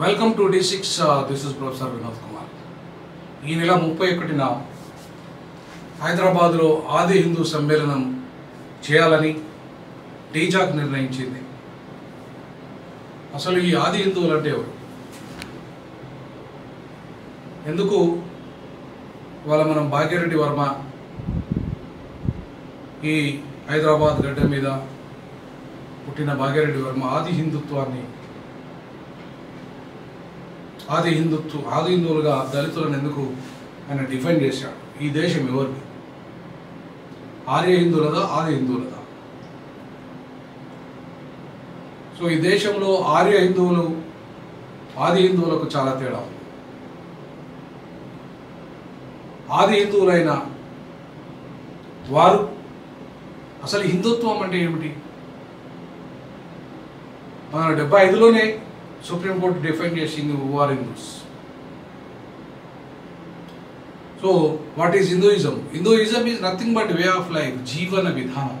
Welcome to D6. This is professor Vinod Kumar. ఈ నెల 31న హైదరాబాద్లో ఆది హిందూ సమ్మేళనం చేయాలని టీజాక్ నిర్ణయించింది. అసలు ఈ ఆది హిందువులు అంటే ఎవరు? ఎందుకు ఇవాళ మనం భాగ్యరెడ్డి వర్మ ఈ హైదరాబాద్ గడ్డ మీద పుట్టిన భాగ్యరెడ్డి వర్మ ఆది హిందువులుగా దళితులను ఎందుకు ఆయన డిఫైన్ చేశాడు? ఈ దేశం ఎవరిది? ఆర్య హిందువులదా, ఆది హిందువులదా? సో ఈ దేశంలో ఆర్య హిందువులు ఆది హిందువులకు చాలా తేడా ఉంది. ఆది హిందువులైన వారు అసలు హిందుత్వం అంటే ఏమిటి? 1975లోనే సుప్రీంకోర్టు డిఫైన్ చేసింది who are Hindus. So what is Hinduism? Hinduism is nothing but way of life, జీవన విధానం.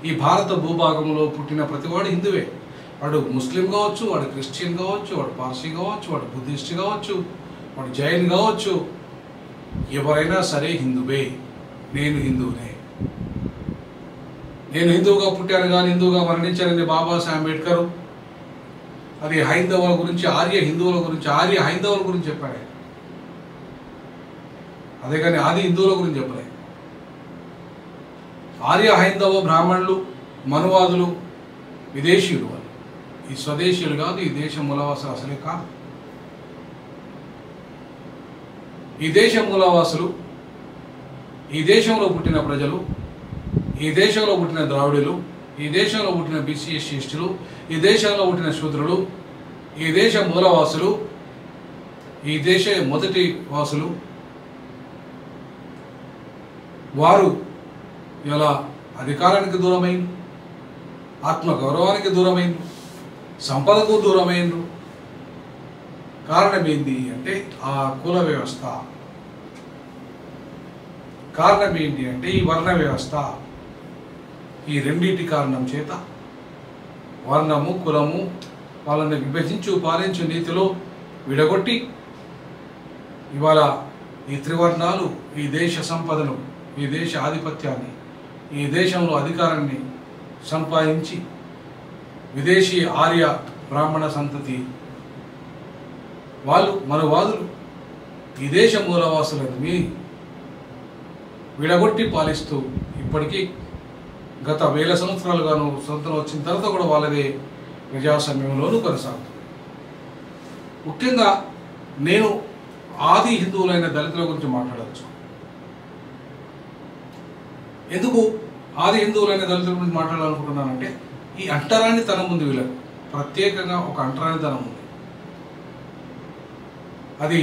ఈ భారత భూభాగంలో పుట్టిన ప్రతివాడు హిందువే. వాడు ముస్లిం కావచ్చు, వాడు క్రిస్టియన్ కావచ్చు, వాడు పార్సీ కావచ్చు, వాడు బుద్ధిస్ట్ కావచ్చు, వాడు జైన్ కావచ్చు, ఎవరైనా సరే హిందువే. నేను హిందువునే. నేను హిందువుగా పుట్టాను కానీ హిందువుగా మరణించానని బాబాసాహెబ్ అంబేద్కర్ అది హైందవుల గురించి, ఆర్య హిందువుల గురించి, ఆర్య హైందవుల గురించి చెప్పాడు. అదే కానీ ఆది హిందువుల గురించి చెప్పలే. ఆర్య హైందవ బ్రాహ్మణులు, మనువాదులు విదేశీయులు. వాళ్ళు ఈ స్వదేశీయులు కాదు, ఈ దేశం మూలవాసులు అసలే కాదు. ఈ దేశం మూలవాసులు, ఈ దేశంలో పుట్టిన ప్రజలు, ఈ దేశంలో పుట్టిన ద్రావిడులు, ఈ దేశంలో పుట్టిన బీసీ ఎస్సీ ఎస్టీలు, ఈ దేశంలో పుట్టిన శూద్రులు, ఈ దేశ మూలవాసులు, ఈ దేశ మొదటి వాసులు, వారు ఇలా అధికారానికి దూరమైంది, ఆత్మగౌరవానికి దూరమైంది, సంపదకు దూరమైంది. కారణం ఏంటి అంటే ఆ కుల వ్యవస్థ. కారణం ఏంటి అంటే ఈ వర్ణ వ్యవస్థ. ఈ రెండింటి కారణం చేత వర్ణము, కులము వాళ్ళని విభజించు పాలించు నీతిలో విడగొట్టి ఇవాళ ఈ త్రివర్ణాలు ఈ దేశ సంపదను, ఈ దేశ ఆధిపత్యాన్ని, ఈ దేశంలో అధికారాన్ని సంపాదించి విదేశీ ఆర్య బ్రాహ్మణ సంతతి వాళ్ళు మనవాదులు ఈ దేశ మూలవాసులని విడగొట్టి పాలిస్తూ ఇప్పటికీ గత 1000 సంవత్సరాలుగాను స్వతంత్రం వచ్చిన తర్వాత కూడా వాళ్ళదే ప్రజాస్వామ్యంలోనూ కొనసాగుతుంది. ముఖ్యంగా నేను ఆది హిందువులైన దళితుల గురించి మాట్లాడవచ్చు. ఎందుకు ఆది హిందువులైన దళితుల గురించి మాట్లాడాలనుకుంటున్నానంటే ఈ అంటరానితనం ఉంది. వీళ్ళకు ప్రత్యేకంగా ఒక అంటరానితనం ఉంది. అది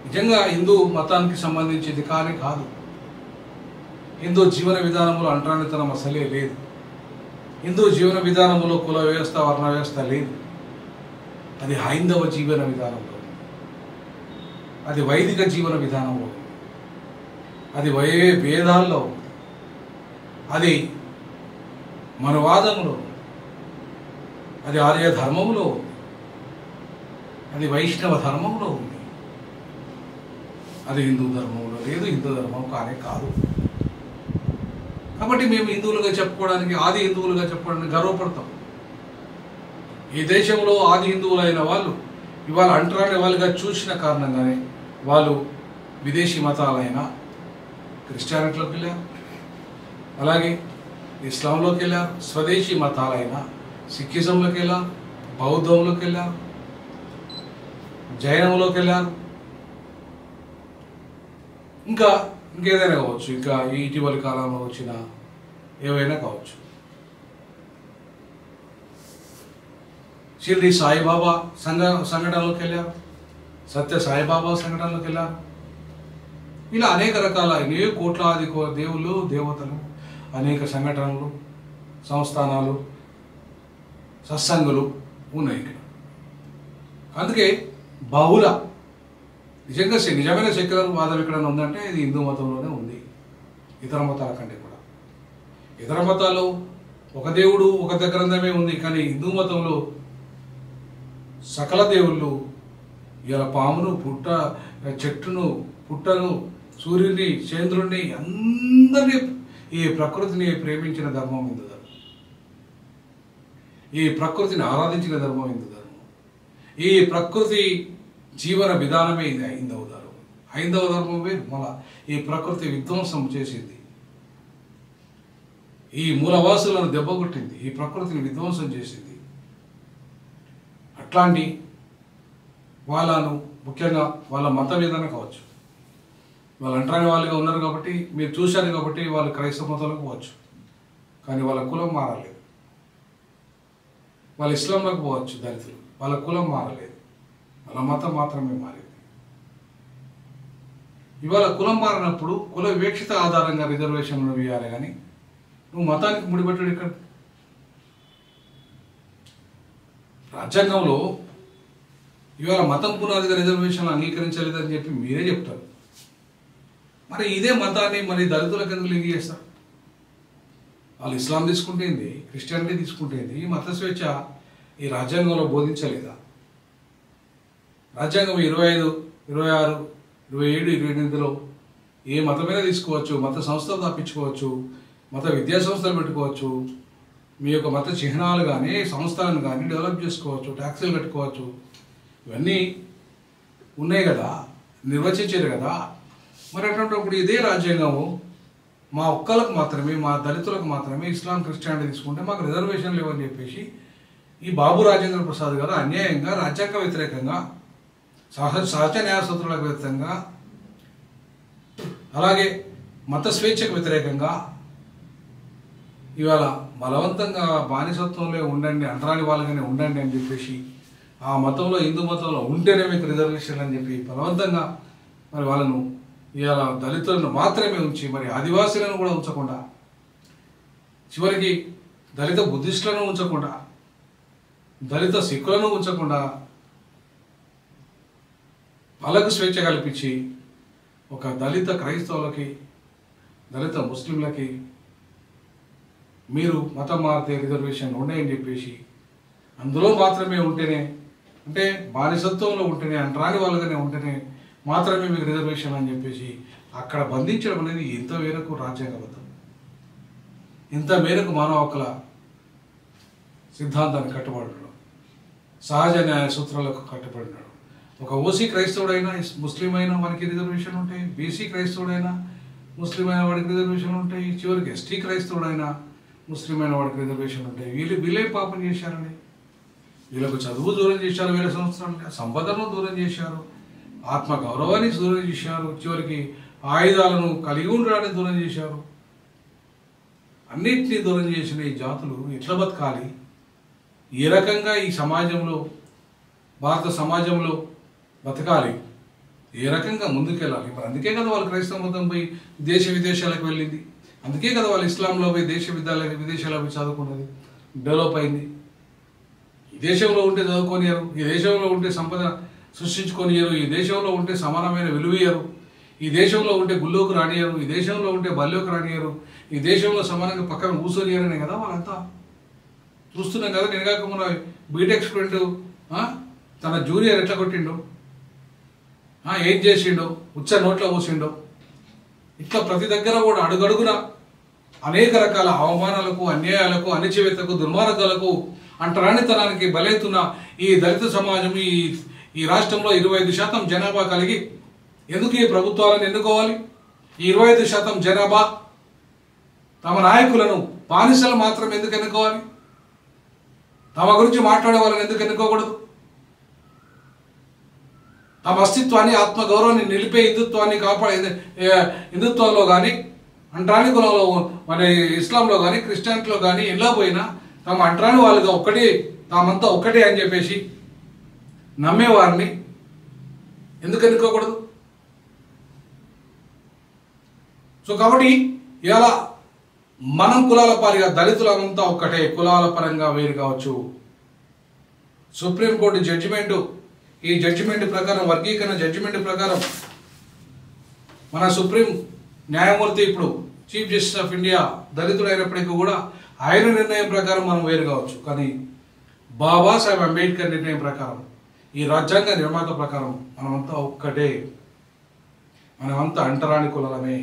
నిజంగా హిందూ మతానికి సంబంధించింది కానీ కాదు. హిందూ జీవన విధానంలో అంటరానితనం అసలే లేదు. హిందూ జీవన విధానంలో కుల వ్యవస్థ, వర్ణ వ్యవస్థ లేదు. అది హైందవ జీవన విధానంలో, అది వైదిక జీవన విధానంలో, అది వేదాల్లో, అది మనవాదంలో, అది ఆర్య ధర్మంలో, అది వైష్ణవ ధర్మంలో ఉంది. అది హిందూ ధర్మంలో లేదు, హిందూ ధర్మం కానే కాదు. కాబట్టి మేము హిందువులుగా చెప్పుకోవడానికి, ఆది హిందువులుగా చెప్పుకోవడానికి గర్వపడతాం. ఈ దేశంలో ఆది హిందువులైన వాళ్ళు ఇవాళ అంటరాని వాళ్ళుగా చూసిన కారణంగానే వాళ్ళు విదేశీ మతాలైన క్రిస్టియానిటీలోకి వెళ్ళారు, అలాగే ఇస్లాంలోకి వెళ్ళారు, స్వదేశీ మతాలైన సిక్కిజంలోకి వెళ్ళారు, బౌద్ధంలోకి వెళ్ళారు, జైనంలోకి వెళ్ళారు, ఇంకేదైనా కావచ్చు, ఇంకా ఇటీవలి కాలంలో వచ్చిన ఏవైనా కావచ్చు. షిర్డీ సాయిబాబా సంఘటనలోకి వెళ్ళారు, సత్య సాయిబాబా సంఘటనలోకి వెళ్ళారు. ఇలా అనేక రకాల కోట్లాది దేవుళ్ళు, దేవతలు, అనేక సంఘటనలు, సంస్థానాలు, సత్సంగులు ఉన్నాయి ఇక్కడ. అందుకే బహుళ నిజమైన సెక్యులర్ వాదం ఎక్కడైనా ఉందంటే ఇది హిందూ మతంలోనే ఉంది. ఇతర మతాల కంటే కూడా. ఇతర మతాల్లో ఒక దేవుడు, ఒక గ్రంథమే ఉంది. కానీ హిందూ మతంలో సకల దేవుళ్ళు ఇలా పామును చెట్టును పుట్టను సూర్యుని చంద్రుడిని అందరినీ ఈ ప్రకృతిని ప్రేమించిన ధర్మం హిందూ ధర్మం. ఈ ప్రకృతిని ఆరాధించిన ధర్మం హిందూ ధర్మం. ఈ ప్రకృతి జీవన విధానమే హైందవ ధర్మం. హైందవ ధర్మమే మళ్ళా ఈ ప్రకృతి విధ్వంసం చేసింది, ఈ మూలవాసులను దెబ్బకొట్టింది, ఈ ప్రకృతిని విధ్వంసం చేసింది. అట్లాంటి వాళ్ళను ముఖ్యంగా వాళ్ళ మత విధానం కావచ్చు, వాళ్ళు అంటరాని వాళ్ళుగా ఉన్నారు కాబట్టి మీరు చూశారు కాబట్టి వాళ్ళు క్రైస్తవ మతంలోకి పోవచ్చు, కానీ వాళ్ళ కులం మారలేదు. వాళ్ళు ఇస్లాంలోకి పోవచ్చు దళితులు, వాళ్ళ కులం మారలేదు, వాళ్ళ మతం మాత్రమే మారింది. ఇవాళ కులం మారినప్పుడు కుల వివక్షత ఆధారంగా రిజర్వేషన్లు ఇవ్వాలి, కానీ నువ్వు మతానికి ముడిపెట్టడు. ఇక్కడ రాజ్యాంగంలో ఇవాళ మతం పునాదిగా రిజర్వేషన్లు అంగీకరించలేదని చెప్పి మీరే చెప్తారు. మరి ఇదే మతాన్ని మరి దళితులకు ఎందుకు లింక్ చేస్తారు? వాళ్ళు ఇస్లాం తీసుకుంటేంది, క్రిస్టియానిటీ తీసుకుంటేంది, ఈ మత స్వేచ్ఛ ఈ రాజ్యాంగంలో బోధించలేదా? రాజ్యాంగం 25, 26, 27, 28లో ఏ మతమైనా తీసుకోవచ్చు, మత సంస్థలు తప్పించుకోవచ్చు, మత విద్యా సంస్థలు పెట్టుకోవచ్చు, మీ యొక్క మత చిహ్నాలు కానీ సంస్థలను కానీ డెవలప్ చేసుకోవచ్చు, ట్యాక్సీలు కట్టుకోవచ్చు, ఇవన్నీ ఉన్నాయి కదా, నిర్వచించారు కదా. మరి అటువంటిప్పుడు ఇదే రాజ్యాంగము మా ఒక్కలకు మాత్రమే, మా దళితులకు మాత్రమే ఇస్లాం క్రిస్టియానిటీ తీసుకుంటే మాకు రిజర్వేషన్ లేవని చెప్పేసి ఈ బాబు రాజేంద్ర ప్రసాద్ గారు అన్యాయంగా రాజ్యాంగ వ్యతిరేకంగా సహజ న్యాయ సూత్రాలకు వ్యతిరేకంగా అలాగే మత స్వేచ్ఛకు వ్యతిరేకంగా ఇవాళ బలవంతంగా బానిసత్వంలో ఉండండి, అంటరాని వాళ్ళగానే ఉండండి అని చెప్పేసి ఆ మతంలో హిందూ మతంలో ఉంటేనే మీకు రిజర్వేషన్ అని చెప్పి బలవంతంగా మరి వాళ్ళను ఇవాళ దళితులను మాత్రమే ఉంచి మరి ఆదివాసీలను కూడా ఉంచకుండా, చివరికి దళిత బుద్ధిస్టులను ఉంచకుండా, దళిత సిక్కులను ఉంచకుండా వాళ్ళకు స్వేచ్ఛ కల్పించి ఒక దళిత క్రైస్తవులకి, దళిత ముస్లింలకి మీరు మతం మారితే రిజర్వేషన్ ఉన్నాయని చెప్పేసి అందులో మాత్రమే ఉంటేనే, అంటే బానిసత్వంలో ఉంటేనే, అంటరాని వాళ్ళగానే ఉంటేనే మాత్రమే మీకు రిజర్వేషన్ అని చెప్పేసి అక్కడ బంధించడం అనేది ఎంత మేరకు రాజ్యాంగబద్ధం, ఎంత మేరకు మానవ హక్కుల సిద్ధాంతాన్ని కట్టుబడడం, సహజ న్యాయ సూత్రాలకు కట్టుబడినాడు. ఒక ఓసీ క్రైస్తవుడైనా ముస్లిం అయినా మనకి రిజర్వేషన్ ఉంటాయి, బీసీ క్రైస్తవుడైనా ముస్లిం అయిన వాడికి రిజర్వేషన్ ఉంటాయి, చివరికి ఎస్టీ క్రైస్తవుడైనా ముస్లిం అయిన వాడికి రిజర్వేషన్ ఉంటాయి. వీళ్ళే పాపం చేశారని, వీళ్ళకు చదువు దూరం చేశారు, 1000 సంవత్సరాలు సంపదను దూరం చేశారు, ఆత్మ గౌరవాన్ని దూరం చేశారు, చివరికి ఆయుధాలను కలిగి ఉండడాన్ని దూరం చేశారు. అన్నిటినీ దూరం చేసిన ఈ జాతులు ఎట్లా బతకాలి, ఏ రకంగా ఈ సమాజంలో, భారత సమాజంలో బతకాలి, ఏ రకంగా ముందుకెళ్ళాలి? మరి అందుకే కదా వాళ్ళు క్రైస్తవ మతం పోయి దేశ విదేశాలకు వెళ్ళింది, అందుకే కదా వాళ్ళు ఇస్లాంలో పోయి విదేశాలకు పోయి చదువుకున్నది, డెవలప్ అయింది. ఈ దేశంలో ఉంటే చదువుకోనియరు, ఈ దేశంలో ఉంటే సంపద సృష్టించుకోనియరు, ఈ దేశంలో ఉంటే సమానమైన విలువయ్యరు, ఈ దేశంలో ఉంటే గుళ్ళోకి రానియరు, ఈ దేశంలో ఉంటే బల్లోకి రానియరు, ఈ దేశంలో సమానంగా పక్కన కూర్చొనియరనే కదా వాళ్ళంతా చూస్తున్నాం కదా. నేను కాక మన బీటెక్ స్టూడెంట్ తన జూనియర్ ఎట్లా కొట్టిండో, ఏం చేసిండో, ఉచ్చ నోట్లో పోసిండో, ఇట్లా ప్రతి దగ్గర కూడా అడుగడుగున అనేక రకాల అవమానాలకు, అన్యాయాలకు, అణచివేతకు, దుర్మార్గాలకు, అంటరానితనానికి బలైతున్న ఈ దళిత సమాజం ఈ రాష్ట్రంలో 25% జనాభా కలిగి ఎందుకు ఈ ప్రభుత్వాలను ఎన్నుకోవాలి? ఈ 25% జనాభా తమ నాయకులను బానిసలు మాత్రం ఎందుకు ఎన్నుకోవాలి? తమ గురించి మాట్లాడే వాళ్ళని ఎందుకు ఎన్నుకోకూడదు? తమ అస్తిత్వాన్ని, ఆత్మగౌరవాన్ని నిలిపే హిందుత్వాన్ని కాపాడే హిందుత్వంలో కానీ, అంటరాని కులంలో మన ఇస్లాంలో కానీ, క్రిస్టియానిటీలో కానీ ఎలా పోయినా తమ అంటరాని వాళ్ళుగా ఒక్కటే, తామంతా ఒక్కటే అని చెప్పేసి నమ్మేవారిని ఎందుకు ఎన్నుకోకూడదు? సో కాబట్టి ఇలా మనం కులాల పారిగా దళితులంతా ఒక్కటే, కులాల పరంగా వేరు కావచ్చు. సుప్రీంకోర్టు జడ్జిమెంటు, ఈ జడ్జిమెంట్ ప్రకారం, వర్గీకరణ జడ్జిమెంట్ ప్రకారం మన సుప్రీం న్యాయమూర్తి ఇప్పుడు చీఫ్ జస్టిస్ ఆఫ్ ఇండియా దళితుడైనప్పటికీ కూడా ఆయన నిర్ణయం ప్రకారం మనం వేరు కావచ్చు, కానీ బాబాసాహెబ్ అంబేద్కర్ నిర్ణయం ప్రకారం ఈ రాజ్యాంగ నిర్మాత ప్రకారం మనమంతా ఒక్కటే, మనమంతా అంటరాని కులమే,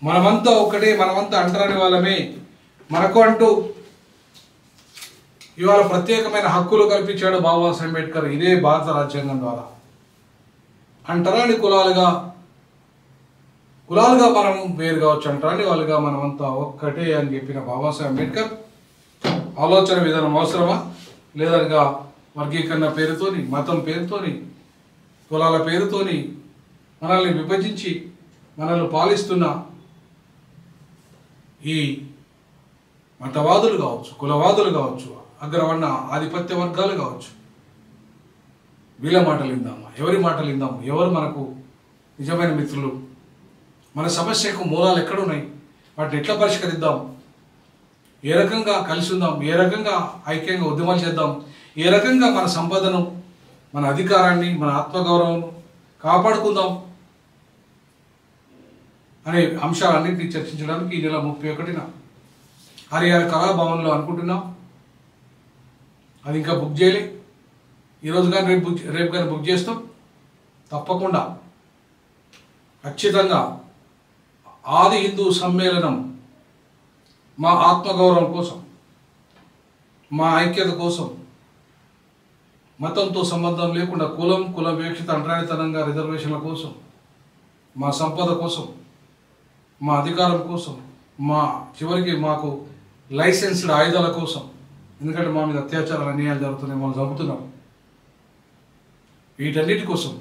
మనమంతా ఒక్కటే, మనమంతా అంటరాని వాళ్ళమే. మనకు అంటూ ఇవాళ ప్రత్యేకమైన హక్కులు కల్పించాడు బాబాసాహెబ్ అంబేద్కర్ ఇదే భారత రాజ్యాంగం ద్వారా. అంటరాని కులాలుగా మనం వేరు కావచ్చు, అంటరాని వాళ్ళుగా మనమంతా ఒక్కటే అని చెప్పిన బాబాసాహెబ్ అంబేద్కర్ ఆలోచన విధానం అవసరమా? లేదనగా వర్గీకరణ పేరుతోని, మతం పేరుతోని, కులాల పేరుతోని మనల్ని విభజించి మనల్ని పాలిస్తున్న ఈ మతవాదులు కావచ్చు, కులవాదులు కావచ్చు, అగ్రవర్ణ ఆధిపత్య వర్గాలు కావచ్చు, వీళ్ళ మాటలు విందామా? ఎవరి మాటలు విందాము? ఎవరు మనకు నిజమైన మిత్రులు? మన సమస్యకు మూలాలు ఎక్కడున్నాయి? వాటిని ఎట్లా పరిష్కరిద్దాం? ఏ రకంగా కలిసి ఉందాం? ఏ రకంగా ఐక్యంగా ఉద్యమాలు చేద్దాం? ఏ రకంగా మన సంపదను, మన అధికారాన్ని, మన ఆత్మగౌరవం కాపాడుకుందాం అనే అంశాలన్నింటినీ చర్చించడానికి ఈ నెల 31న హరిహర కళాభవన్లో అనుకుంటున్నాం. అది ఇంకా బుక్ చేయలే. ఈరోజు కానీ రేపు కానీ బుక్ చేస్తాం. తప్పకుండా ఖచ్చితంగా ఆది హిందూ సమ్మేళనం మా ఆత్మగౌరవం కోసం, మా ఐక్యత కోసం, మతంతో సంబంధం లేకుండా కుల వివక్షిత అంటరానితనంగా రిజర్వేషన్ల కోసం, మా సంపద కోసం, మా అధికారం కోసం, చివరికి మాకు లైసెన్స్డ్ ఆయుధాల కోసం, ఎందుకంటే మా మీద అత్యాచారాలు అన్యాయాలు జరుగుతున్నాయి, మనం చంపుతున్నాం. వీటన్నిటి కోసం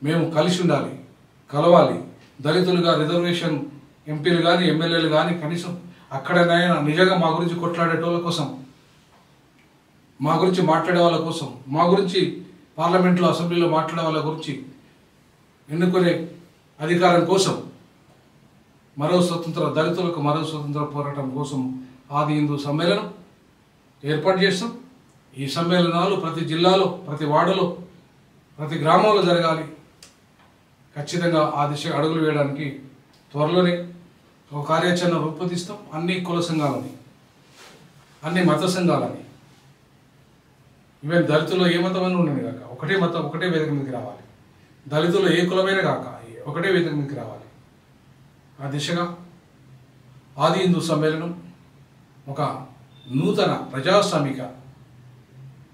మేము కలిసి ఉండాలి, కలవాలి. దళితులుగా రిజర్వేషన్ ఎంపీలు కానీ ఎమ్మెల్యేలు కానీ కనీసం అక్కడనైనా నిజంగా మా గురించి కొట్లాడేటోళ్ళ కోసం, మా గురించి మాట్లాడే వాళ్ళ కోసం, మా గురించి పార్లమెంట్లో అసెంబ్లీలో మాట్లాడే వాళ్ళ గురించి ఎన్నుకునే అధికారం కోసం, దళితులకు మరో స్వతంత్ర పోరాటం కోసం ఆది హిందూ సమ్మేళనం ఏర్పాటు చేస్తాం. ఈ సమ్మేళనాలు ప్రతి జిల్లాలో, ప్రతి వార్డులో, ప్రతి గ్రామంలో జరగాలి. ఖచ్చితంగా ఆ దిశ అడుగులు వేయడానికి త్వరలోనే ఒక కార్యాచరణ రూపొందిస్తాం. అన్ని కుల సంఘాలని, అన్ని మత సంఘాలని, ఈవెన్ దళితుల్లో ఏ మతమైనా ఉండదు కాక ఒకటే మతం, ఒకటే వేదిక మీదకి రావాలి. దళితుల్లో ఏ కులమైన కాక ఒకటే వేదిక మీదకి రావాలి. ఆ దిశగా ఆది హిందూ సమ్మేళనం ఒక నూతన ప్రజాస్వామిక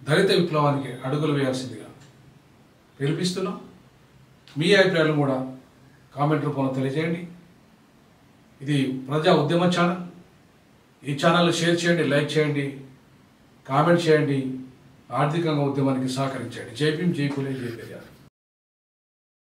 దళిత విప్లవానికి అడుగులు వేయాల్సిందిగా పిలిపిస్తున్నాం. మీ అభిప్రాయాలు కూడా కామెంట్ రూపంలో తెలియజేయండి. ఇది ప్రజా ఉద్యమ ఛానల్. ఈ ఛానల్ షేర్ చేయండి, లైక్ చేయండి, కామెంట్ చేయండి, ఆర్థికంగా ఉద్యమానికి సహకరించండి. జై భీమ్, జై పూలే, జై పెరియార్.